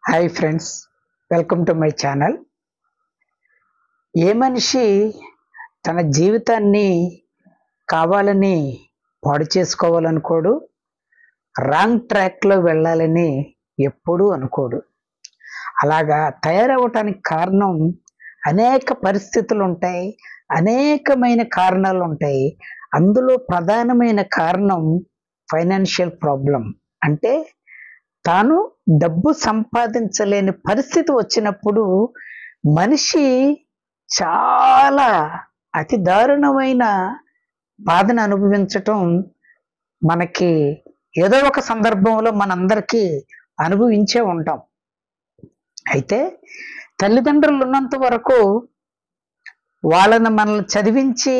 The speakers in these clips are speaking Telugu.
Hi friends, welcome to my channel. ఏ మనిషి తన జీవితాన్ని కావాలని పాడు చేసుకోవాలనుకోడు, రాంగ్ ట్రాక్లో వెళ్ళాలని ఎప్పుడూ అనుకోడు. అలాగా తయారవటానికి కారణం అనేక పరిస్థితులు ఉంటాయి, అనేకమైన కారణాలు ఉంటాయి. అందులో ప్రధానమైన కారణం ఫైనాన్షియల్ ప్రాబ్లం. అంటే తాను డబ్బు సంపాదించలేని పరిస్థితి వచ్చినప్పుడు మనిషి చాలా అతి దారుణమైన బాధను అనుభవించటం మనకి ఏదో ఒక సందర్భంలో మనందరికీ అనుభవించే ఉంటాం. అయితే తల్లిదండ్రులు ఉన్నంత వరకు వాళ్ళని మనల్ని చదివించి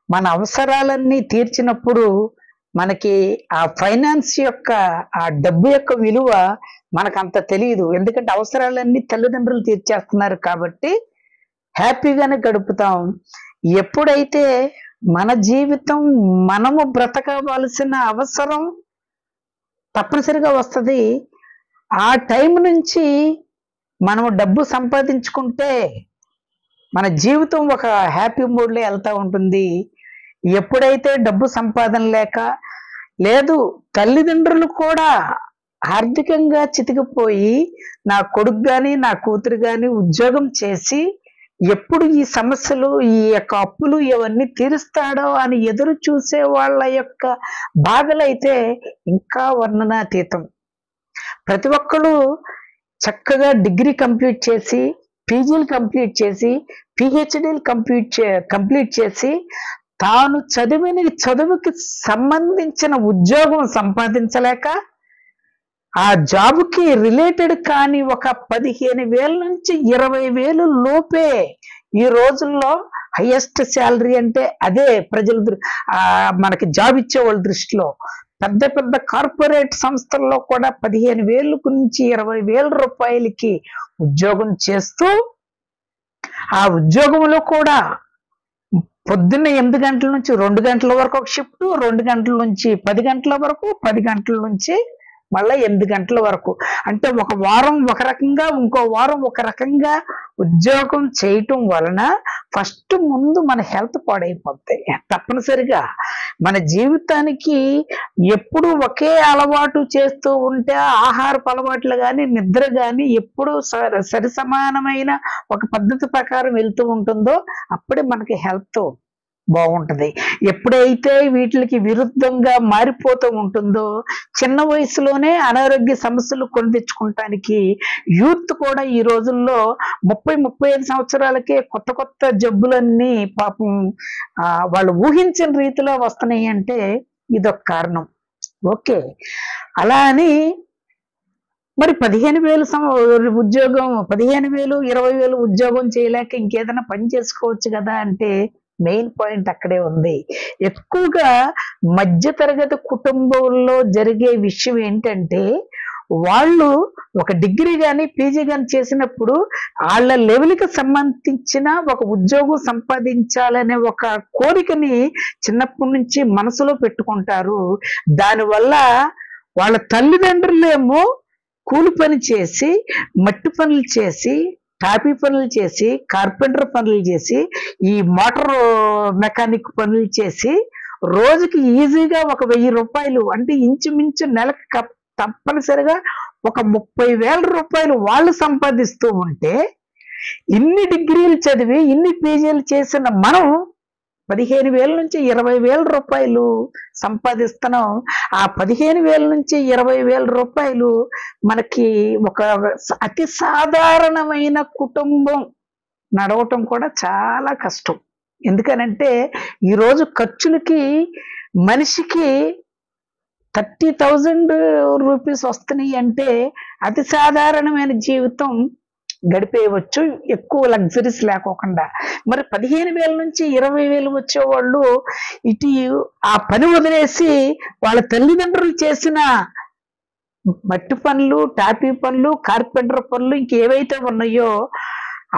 మన అవసరాలన్నీ తీర్చినప్పుడు మనకి ఆ ఫైనాన్స్ యొక్క ఆ డబ్బు యొక్క విలువ మనకు అంత తెలియదు. ఎందుకంటే అవసరాలన్నీ తల్లిదండ్రులు తీర్చేస్తున్నారు కాబట్టి హ్యాపీగానే గడుపుతాం. ఎప్పుడైతే మన జీవితం మనము బ్రతకవలసిన అవసరం తప్పనిసరిగా వస్తుంది, ఆ టైం నుంచి మనము డబ్బు సంపాదించుకుంటే మన జీవితం ఒక హ్యాపీ మూడ్లో వెళ్తూ ఉంటుంది. ఎప్పుడైతే డబ్బు సంపాదన లేక లేదు, తల్లిదండ్రులు కూడా ఆర్థికంగా చితికిపోయి నా కొడుకు కానీ నా కూతురు కానీ ఉద్యోగం చేసి ఎప్పుడు ఈ సమస్యలు ఈ యొక్క అప్పులు ఇవన్నీ తీరుస్తాడో అని ఎదురు చూసే వాళ్ళ యొక్క బాధలైతే ఇంకా వర్ణనాతీతం. ప్రతి ఒక్కరు చక్కగా డిగ్రీ కంప్లీట్ చేసి, పీజీలు కంప్లీట్ చేసి, పిహెచ్డీలు కంప్లీట్ చేసి తాను చదివిన చదువుకి సంబంధించిన ఉద్యోగం సంపాదించలేక ఆ జాబ్కి రిలేటెడ్ కానీ ఒక 15,000 నుంచి 20,000 లోపే ఈ రోజుల్లో హైయెస్ట్ శాలరీ. అంటే అదే ప్రజల మనకి జాబ్ ఇచ్చే వాళ్ళ దృష్టిలో పెద్ద పెద్ద కార్పొరేట్ సంస్థల్లో కూడా 15,000 నుంచి 20,000 రూపాయలకి ఉద్యోగం చేస్తూ ఆ ఉద్యోగంలో కూడా పొద్దున్న 8 గంటల నుంచి 2 గంటల వరకు ఒక షిఫ్ట్, 2 గంటల నుంచి 10 గంటల వరకు, 10 గంటల నుంచి మళ్ళీ 8 గంటల వరకు. అంటే ఒక వారం ఒక రకంగా, ఇంకో వారం ఒక రకంగా ఉద్యోగం చేయటం వలన ఫస్ట్ ముందు మన హెల్త్ పాడైపోతాయి. తప్పనిసరిగా మన జీవితానికి ఎప్పుడు ఒకే అలవాటు చేస్తూ ఉంటే ఆహారపు అలవాట్లు కానీ నిద్ర కానీ ఎప్పుడు సరి సమానమైన ఒక పద్ధతి ప్రకారం వెళ్తూ ఉంటుందో అప్పుడే మనకి హెల్త్ బాగుంటది. ఎప్పుడైతే వీటికి విరుద్ధంగా మారిపోతూ ఉంటుందో చిన్న వయసులోనే అనారోగ్య సమస్యలు కొని తెచ్చుకుంటానికి యూత్ కూడా ఈ రోజుల్లో 30-35 సంవత్సరాలకే కొత్త కొత్త జబ్బులన్నీ పాపం వాళ్ళు ఊహించిన రీతిలో వస్తున్నాయి. అంటే ఇదొక కారణం. ఓకే, అలా అని మరి 15,000 ఉద్యోగం, 15,000 20,000 ఉద్యోగం చేయలేక ఇంకేదైనా పని చేసుకోవచ్చు కదా అంటే మెయిన్ పాయింట్ అక్కడే ఉంది. ఎక్కువగా మధ్యతరగతి కుటుంబంలో జరిగే విషయం ఏంటంటే వాళ్ళు ఒక డిగ్రీ కానీ పీజీ కానీ చేసినప్పుడు వాళ్ళ లెవెల్కి సంబంధించిన ఒక ఉద్యోగం సంపాదించాలనే ఒక కోరికని చిన్నప్పటి నుంచి మనసులో పెట్టుకుంటారు. దానివల్ల వాళ్ళ తల్లిదండ్రులేమో కూలి పని చేసి, మట్టి పనులు చేసి, టాపీ పనులు చేసి, కార్పెంటర్ పనులు చేసి, ఈ మోటార్ మెకానిక్ పనులు చేసి రోజుకి ఈజీగా ఒక 1,000 రూపాయలు అంటే ఇంచుమించు నెలకు తప్పనిసరిగా ఒక 30,000 రూపాయలు వాళ్ళు సంపాదిస్తూ ఉంటే ఇన్ని డిగ్రీలు చదివి ఇన్ని పీజీలు చేసిన మనం 15,000 నుంచి 20,000 రూపాయలు సంపాదిస్తున్నాం. ఆ 15,000 నుంచి 20,000 రూపాయలు మనకి ఒక అతి సాధారణమైన కుటుంబం నడవటం కూడా చాలా కష్టం. ఎందుకనంటే ఈరోజు ఖర్చులకి మనిషికి 30,000 రూపీస్ వస్తున్నాయి అంటే అతి సాధారణమైన జీవితం గడిపేయవచ్చు, ఎక్కువ లగ్జరీస్ లేకోకుండా. మరి 15,000 నుంచి 20,000 వచ్చేవాళ్ళు ఇటు ఆ పని వదిలేసి వాళ్ళ తల్లిదండ్రులు చేసిన మట్టి పనులు, టాపీ పనులు, కార్పెంటర్ పనులు ఇంకేవైతే ఉన్నాయో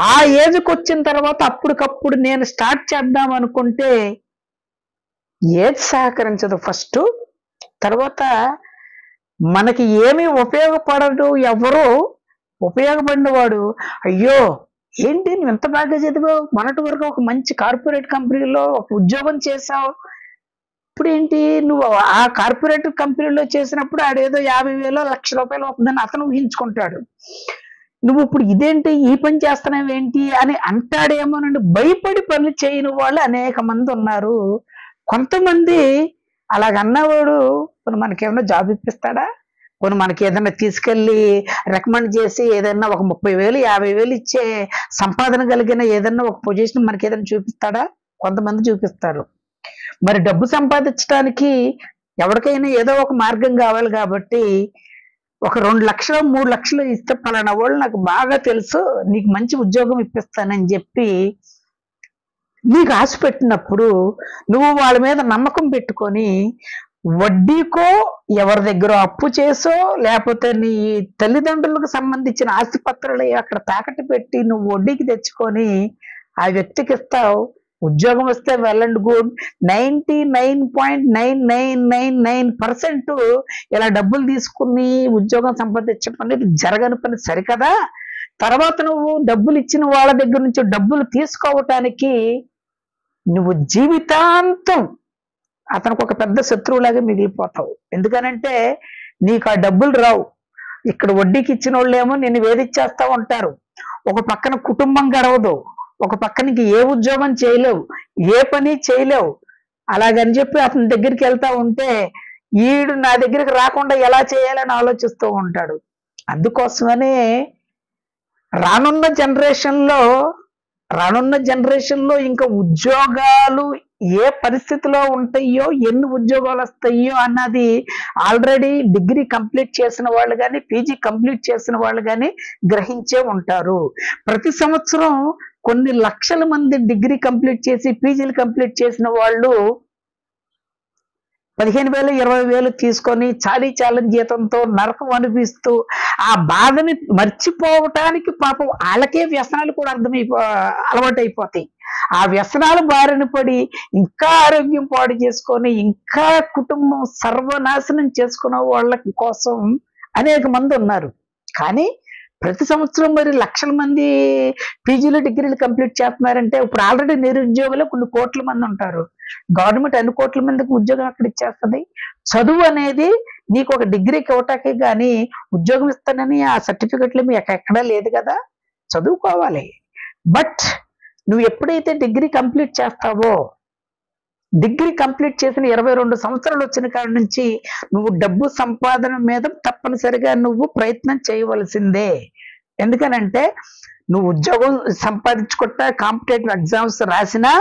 ఆ ఏజ్కి వచ్చిన తర్వాత అప్పటికప్పుడు నేను స్టార్ట్ చేద్దాం అనుకుంటే ఏజ్ సహకరించదు ఫస్ట్. తర్వాత మనకి ఏమీ ఉపయోగపడదు ఎవరు ఉపయోగపడిన వాడు అయ్యో ఏంటి నువ్వు ఎంత బాగా చదివావు, మొన్నటి వరకు ఒక మంచి కార్పొరేట్ కంపెనీలో ఒక ఉద్యోగం చేసావు, ఇప్పుడు ఏంటి నువ్వు ఆ కార్పొరేట్ కంపెనీలో చేసినప్పుడు ఆడేదో 50,000 1,00,000 అవుతుందని అతను ఊహించుకుంటాడు. నువ్వు ఇప్పుడు ఇదేంటి ఈ పని చేస్తున్నావేంటి అని అంటాడేమోనండి భయపడి పనులు చేయని వాళ్ళు అనేక మంది ఉన్నారు. కొంతమంది అలాగన్నవాడు కొన్ని మనకేమన్నా జాబ్ ఇప్పిస్తాడా, కొన్ని మనకి ఏదైనా తీసుకెళ్ళి రికమెండ్ చేసి ఏదైనా ఒక 30,000 50,000 ఇచ్చే సంపాదన కలిగిన ఏదైనా ఒక పొజిషన్ మనకి ఏదైనా చూపిస్తాడా? కొంతమంది చూపిస్తారు. మరి డబ్బు సంపాదించడానికి ఎవరికైనా ఏదో ఒక మార్గం కావాలి కాబట్టి ఒక 2 లక్షలు 3 లక్షలు ఇస్తే పలానా వాళ్ళు నాకు బాగా తెలుసు నీకు మంచి ఉద్యోగం ఇప్పిస్తానని చెప్పి నీకు ఆశ పెట్టినప్పుడు నువ్వు వాళ్ళ మీద నమ్మకం పెట్టుకొని వడ్డీకో ఎవరి దగ్గర అప్పు చేసో లేకపోతే నీ తల్లిదండ్రులకు సంబంధించిన ఆస్తి పత్రాలు అక్కడ తాకట్టు పెట్టి నువ్వు వడ్డీకి తెచ్చుకొని ఆ వ్యక్తికి ఇస్తావు. ఉద్యోగం వస్తే వెల్ అండ్ గుడ్. 99.9999% ఇలా డబ్బులు తీసుకుని ఉద్యోగం సంపాదించడం అనేది జరగని పని సరికదా. తర్వాత నువ్వు డబ్బులు ఇచ్చిన వాళ్ళ దగ్గర నుంచి డబ్బులు తీసుకోవటానికి నువ్వు జీవితాంతం అతనికి ఒక పెద్ద శత్రువులాగా మిగిలిపోతావు. ఎందుకనంటే నీకు ఆ డబ్బులు రావు. ఇక్కడ వడ్డీకి ఇచ్చిన వాళ్ళేమో నిన్ను వేధిచ్చేస్తా ఉంటారు. ఒక పక్కన కుటుంబం గడవదు, ఒక పక్కనకి ఏ ఉద్యోగం చేయలేవు, ఏ పని చేయలేవు. అలాగని చెప్పి అతని దగ్గరికి వెళ్తా ఉంటే ఈడు నా దగ్గరికి రాకుండా ఎలా చేయాలని ఆలోచిస్తూ ఉంటాడు. అందుకోసమనే రానున్న జనరేషన్లో ఇంకా ఉద్యోగాలు ఏ పరిస్థితిలో ఉంటాయో, ఎన్ని ఉద్యోగాలు వస్తాయో అన్నది ఆల్రెడీ డిగ్రీ కంప్లీట్ చేసిన వాళ్ళు కానీ పీజీ కంప్లీట్ చేసిన వాళ్ళు కానీ గ్రహించే ఉంటారు. ప్రతి సంవత్సరం కొన్ని లక్షల మంది డిగ్రీ కంప్లీట్ చేసి పీజీలు కంప్లీట్ చేసిన వాళ్ళు 15,000 20,000 తీసుకొని చాలని జీతంతో నరకం అనిపిస్తూ ఆ బాధని మర్చిపోవటానికి పాపం వాళ్ళకే వ్యసనాలు కూడా అలవాటైపోతాయి. ఆ వ్యసనాలు బారిన పడి ఇంకా ఆరోగ్యం పాడు చేసుకొని ఇంకా కుటుంబం సర్వనాశనం చేసుకునే వాళ్ళ కోసం అనేక మంది ఉన్నారు. కానీ ప్రతి సంవత్సరం మరి లక్షల మంది పీజీలు డిగ్రీలు కంప్లీట్ చేస్తున్నారంటే ఇప్పుడు ఆల్రెడీ నిరుద్యోగులు కొన్ని కోట్ల మంది ఉంటారు. గవర్నమెంట్ అన్ని కోట్ల మందికి ఉద్యోగం అక్కడ ఇచ్చేస్తుంది. చదువు అనేది నీకు ఒక డిగ్రీకి ఇవ్వటానికి కానీ ఉద్యోగం ఇస్తానని ఆ సర్టిఫికెట్లు మీకు ఎక్కడా లేదు కదా. చదువుకోవాలి. బట్ నువ్వు ఎప్పుడైతే డిగ్రీ కంప్లీట్ చేస్తావో, డిగ్రీ కంప్లీట్ చేసిన 22 సంవత్సరాలు వచ్చిన కాడి నుంచి నువ్వు డబ్బు సంపాదన మీద తప్పనిసరిగా నువ్వు ప్రయత్నం చేయవలసిందే. ఎందుకనంటే నువ్వు ఉద్యోగం సంపాదించుకుంటా కాంపిటేటివ్ ఎగ్జామ్స్ రాసినా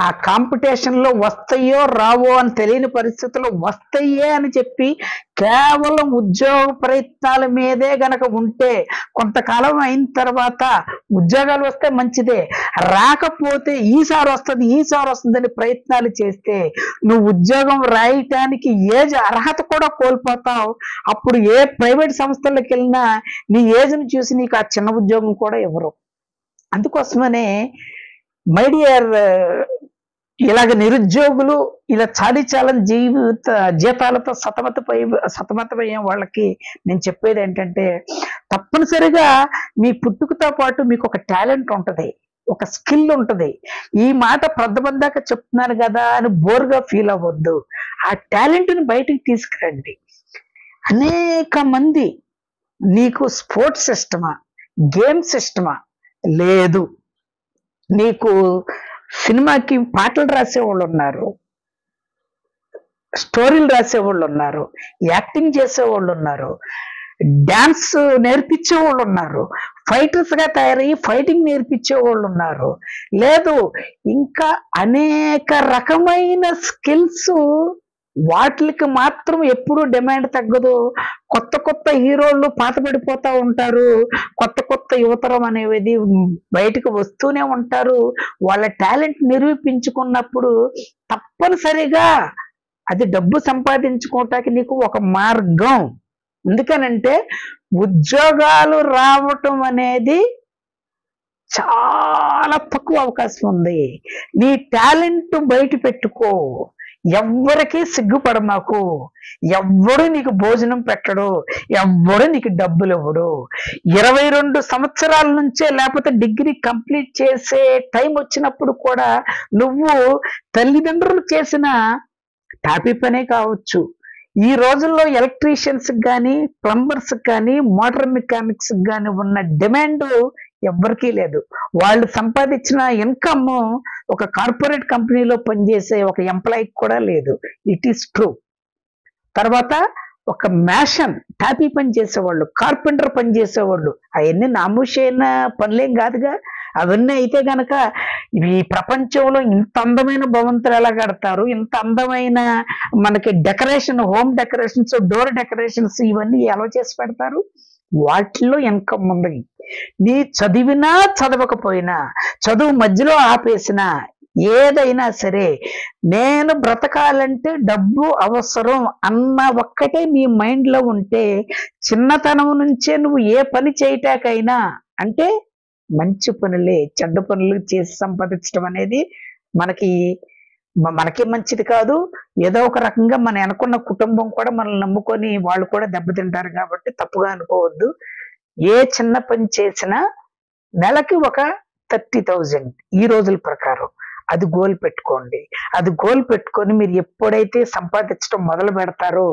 ఆ కాంపిటీషన్ లో వస్తాయో రావో అని తెలియని పరిస్థితుల్లో వస్తాయే అని చెప్పి కేవలం ఉద్యోగ ప్రయత్నాల మీదే గనక ఉంటే కొంతకాలం అయిన తర్వాత ఉద్యోగాలు వస్తే మంచిదే, రాకపోతే ఈసారి వస్తుందని ప్రయత్నాలు చేస్తే నువ్వు ఉద్యోగం రాయటానికి ఏజ్ అర్హత కూడా కోల్పోతావు. అప్పుడు ఏ ప్రైవేట్ సంస్థలకు వెళ్ళినా నీ ఏజ్ని చూసి నీకు ఆ చిన్న ఉద్యోగం కూడా ఇవ్వరు. అందుకోసమనే మై డియర్ ఇలాగ నిరుద్యోగులు ఇలా చాలని జీతాలతో సతమతమయ్యే వాళ్ళకి నేను చెప్పేది ఏంటంటే తప్పనిసరిగా మీ పుట్టుకతో పాటు మీకు ఒక టాలెంట్ ఉంటుంది, ఒక స్కిల్ ఉంటుంది. ఈ మాట ప్రద్దబందాక చెప్తున్నాను కదా అని బోర్గా ఫీల్ అవ్వద్దు. ఆ టాలెంట్ని బయటికి తీసుకురండి. అనేక మంది నీకు స్పోర్ట్స్ ఇష్టమా, గేమ్స్ ఇష్టమా, లేదు నీకు సినిమాకి పాటలు రాసేవాళ్ళు ఉన్నారు, స్టోరీలు రాసేవాళ్ళు ఉన్నారు, యాక్టింగ్ చేసేవాళ్ళు ఉన్నారు, డాన్స్ నేర్పించేవాళ్ళు ఉన్నారు, ఫైటర్స్ గా తయారయ్యి ఫైటింగ్ నేర్పించేవాళ్ళు ఉన్నారు, లేదు ఇంకా అనేక రకమైన స్కిల్స్. వాటికి మాత్రం ఎప్పుడూ డిమాండ్ తగ్గదు. కొత్త హీరోలు పాతపడిపోతా ఉంటారు, కొత్త యువతరం అనేది బయటకు వస్తూనే ఉంటారు. వాళ్ళ టాలెంట్ నిరూపించుకున్నప్పుడు తప్పనిసరిగా అది డబ్బు సంపాదించుకోవటానికి నీకు ఒక మార్గం. ఎందుకనంటే ఉద్యోగాలు రావటం అనేది చాలా తక్కువ అవకాశం ఉంది. నీ టాలెంట్ బయట పెట్టుకో. ఎవ్వరికి సిగ్గుపడ మాకు. ఎవ్వడు నీకు భోజనం పెట్టడు, ఎవ్వడు నీకు డబ్బులు ఇవ్వడు. 22 సంవత్సరాల నుంచే, లేకపోతే డిగ్రీ కంప్లీట్ చేసే టైం వచ్చినప్పుడు కూడా నువ్వు తల్లిదండ్రులు చేసిన టాపీ పనే కావచ్చు. ఈ రోజుల్లో ఎలక్ట్రీషియన్స్ కానీ, ప్లంబర్స్ కానీ, మోటార్ మెకానిక్స్ కానీ ఉన్న డిమాండ్ ఎవ్వరికీ లేదు. వాళ్ళు సంపాదించిన ఇన్కమ్ ఒక కార్పొరేట్ కంపెనీలో పనిచేసే ఒక ఎంప్లాయీకి కూడా లేదు. It is true. తర్వాత ఒక మ్యాషన్ టాపీ పని చేసేవాళ్ళు, కార్పెంటర్ పని చేసేవాళ్ళు, అవన్నీ నామూషైన పనులేం కాదుగా. అవన్నీ అయితే గనక ఈ ప్రపంచంలో ఇంత అందమైన భవంతులు ఎలా కడతారు, ఇంత అందమైన మనకి decoration, home decorations, door decorations ఇవన్నీ ఎలా చేసి పెడతారు? వాటిల్లో ఇన్కమ్ ఉంది. నీ చదివినా చదవకపోయినా, చదువు మధ్యలో ఆపేసినా, ఏదైనా సరే నేను బ్రతకాలంటే డబ్బు అవసరం అన్న ఒక్కటే నీ మైండ్ లో ఉంటే, చిన్నతనం నుంచే నువ్వు ఏ పని చేయటాకైనా, అంటే మంచి పనులే, చెడ్డ పనులు చేసి సంపాదించడం అనేది మనకి మంచిది కాదు. ఏదో ఒక రకంగా మన అనుకున్న కుటుంబం కూడా మనల్ని నమ్ముకొని వాళ్ళు కూడా దెబ్బతింటారు కాబట్టి తప్పుగా అనుకోవద్దు. ఏ చిన్న పని చేసినా నెలకి ఒక 30,000 ఈ రోజుల ప్రకారం అది గోల్ పెట్టుకోండి. అది గోల్ పెట్టుకొని మీరు ఎప్పుడైతే సంపాదించడం మొదలు పెడతారో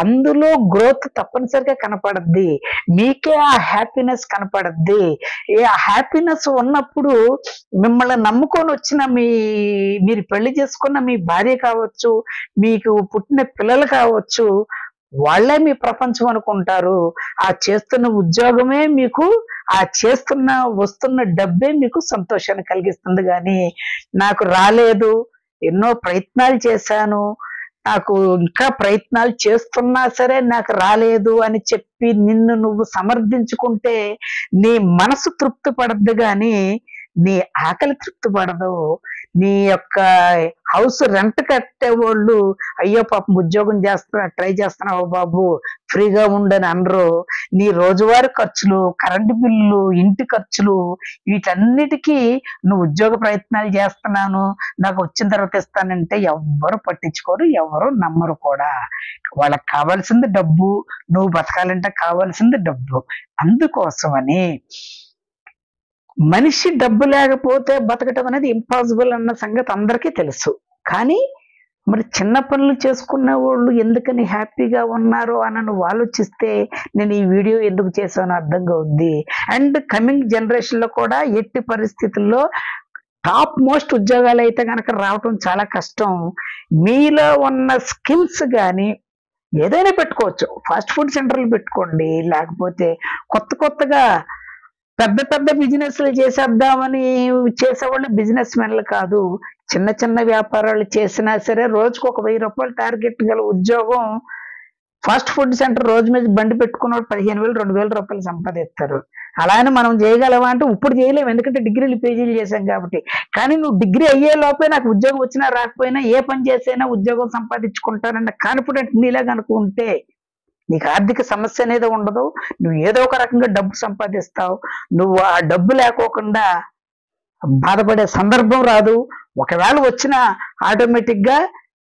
అందులో గ్రోత్ తప్పనిసరిగా కనపడద్ది. మీకే ఆ హ్యాపీనెస్ కనపడద్ది. ఆ హ్యాపీనెస్ ఉన్నప్పుడు మిమ్మల్ని నమ్ముకొని వచ్చిన మీరు పెళ్లి చేసుకున్న మీ భార్య కావచ్చు, మీకు పుట్టిన పిల్లలు కావచ్చు, వాళ్ళే మీ ప్రపంచం అనుకుంటారు. ఆ చేస్తున్న ఉద్యోగమే మీకు, ఆ వస్తున్న డబ్బే మీకు సంతోషాన్ని కలిగిస్తుంది. కానీ నాకు రాలేదు, ఎన్నో ప్రయత్నాలు చేశాను, నాకు ఇంకా ప్రయత్నాలు చేస్తున్నా సరే నాకు రాలేదు అని చెప్పి నిన్ను నువ్వు సమర్థించుకుంటే నీ మనసు తృప్తి పడద్దు, కానీ నీ ఆకలి తృప్తి పడదు. నీ యొక్క హౌస్ రెంట్ కట్టేవాళ్ళు అయ్యో పాపం ఉద్యోగం ట్రై చేస్తున్నావు బాబు ఫ్రీగా ఉండని అనరు. నీ రోజువారీ ఖర్చులు, కరెంటు బిల్లు, ఇంటి ఖర్చులు, వీటన్నిటికీ నువ్వు ఉద్యోగ ప్రయత్నాలు చేస్తున్నాను, నాకు వచ్చిన తర్వాత ఇస్తానంటే ఎవ్వరు పట్టించుకోరు, ఎవరు నమ్మరు కూడా. వాళ్ళకి కావాల్సింది డబ్బు, నువ్వు బతకాలంటే కావాల్సింది డబ్బు. అందుకోసమని మనిషి డబ్బు లేకపోతే బతకటం అనేది ఇంపాసిబుల్ అన్న సంగతి అందరికీ తెలుసు. కానీ మరి చిన్న పనులు చేసుకున్న వాళ్ళు ఎందుకని హ్యాపీగా ఉన్నారో అని నువ్వు ఆలోచిస్తే నేను ఈ వీడియో ఎందుకు చేశానో అర్థంగా ఉంది. అండ్ కమింగ్ జనరేషన్ లో కూడా ఎట్టి పరిస్థితుల్లో టాప్ మోస్ట్ ఉద్యోగాలు అయితే కనుక రావటం చాలా కష్టం. మీలో ఉన్న స్కిల్స్ కానీ ఏదైనా పెట్టుకోవచ్చు. ఫాస్ట్ ఫుడ్ సెంటర్లు పెట్టుకోండి, లేకపోతే కొత్తగా పెద్ద బిజినెస్లు చేసేద్దామని చేసేవాళ్ళు బిజినెస్ మెన్లు కాదు. చిన్న వ్యాపారాలు చేసినా సరే రోజుకు ఒక 1000 రూపాయలు టార్గెట్ గల ఉద్యోగం. ఫాస్ట్ ఫుడ్ సెంటర్ రోజు మీద బండి పెట్టుకున్న 15,000 2,000 రూపాయలు సంపాదిస్తారు. అలానే మనం చేయగలవా అంటే ఇప్పుడు చేయలేము, ఎందుకంటే డిగ్రీలు పీజీలు చేశాం కాబట్టి. కానీ నువ్వు డిగ్రీ అయ్యే లోపే నాకు ఉద్యోగం వచ్చినా రాకపోయినా ఏ పని చేసైనా ఉద్యోగం సంపాదించుకుంటానన్న కాన్ఫిడెంట్ నీలా కనుకుంటే నీకు ఆర్థిక సమస్య అనేది ఉండదు. నువ్వు ఏదో ఒక రకంగా డబ్బు సంపాదిస్తావు. నువ్వు ఆ డబ్బు లేకోకుండా బాధపడే సందర్భం రాదు. ఒకవేళ వచ్చినా ఆటోమేటిక్ గా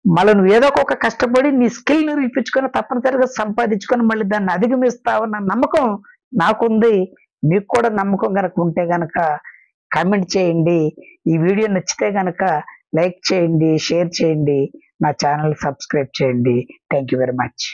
మళ్ళీ నువ్వు ఏదో ఒక కష్టపడి నీ స్కిల్ నిరూపించుకొని తప్పనిసరిగా సంపాదించుకొని మళ్ళీ దాన్ని అధిగమిస్తావన్న నమ్మకం నాకుంది. మీకు కూడా నమ్మకం కనుక ఉంటే గనక కామెంట్ చేయండి. ఈ వీడియో నచ్చితే గనక లైక్ చేయండి, షేర్ చేయండి, నా ఛానల్ సబ్స్క్రైబ్ చేయండి. Thank you very much.